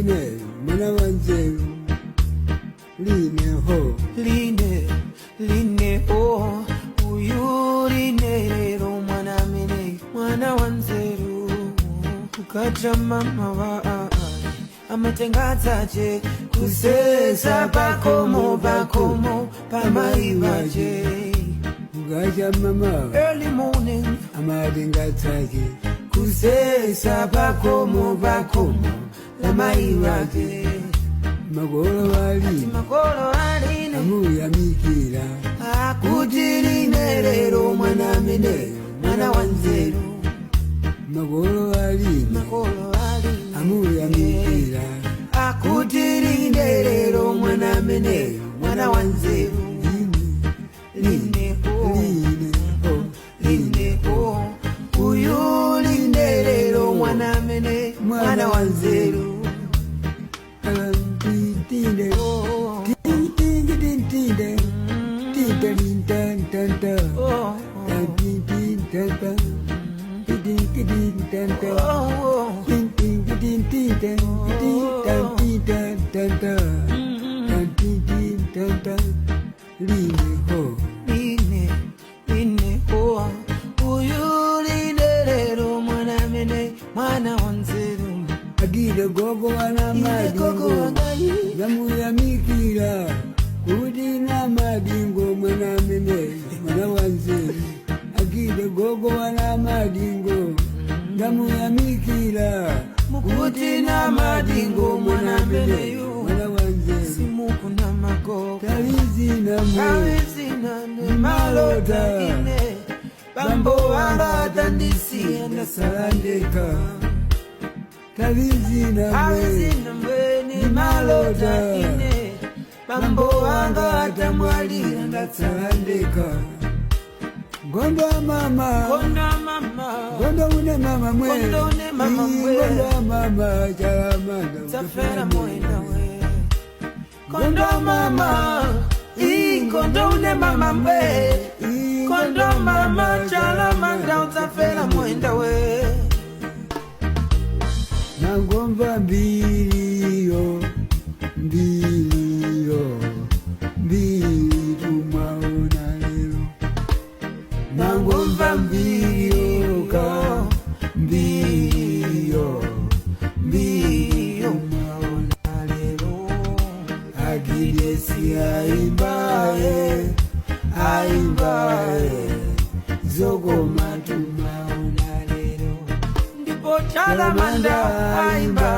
mene mwana wanzeru line ho line ho uyu line rero mwana mene mwana wanzeru ukaja mama wa amatengadzaje kusesa bakomo pamaivaje ukaja mama early morning amatengadzaje kusesa bakomo pamaivaje magolo wali amuyamikira akuti line rero mwana mene mwana wanzeru magolo wali amuyamikira akuti line rero mwana mene mwana wanzeru line ho uyu line rero mwana mene mwana wanzeru line ho uyu line rero mwana mene mwana wanzeru agire gogo wana madingo namuyamikira kuti na madingo mwana mene mwana wanzeru agire gogo wana madingo namuyamikira mukuti na madingo mwana mene mwana wanzeru simukuna magogo talizina ne malota ine bambo wanga tandisiya ndasalandeka talizina mwe ni malota ine bambo wanga tamwalira ndasalandeka gondo mama gondo une mama mwe gondo mama chalamanda tafera mwenda we gondo mama gondo une mama mwe gondo mama chalamanda utafera mwenda we nangomba mbiliyo tumaona lero nangomba mbiliyo tumaona lero agidesi aimbaye zogoma tumaona lero ndipo chalamanda aimba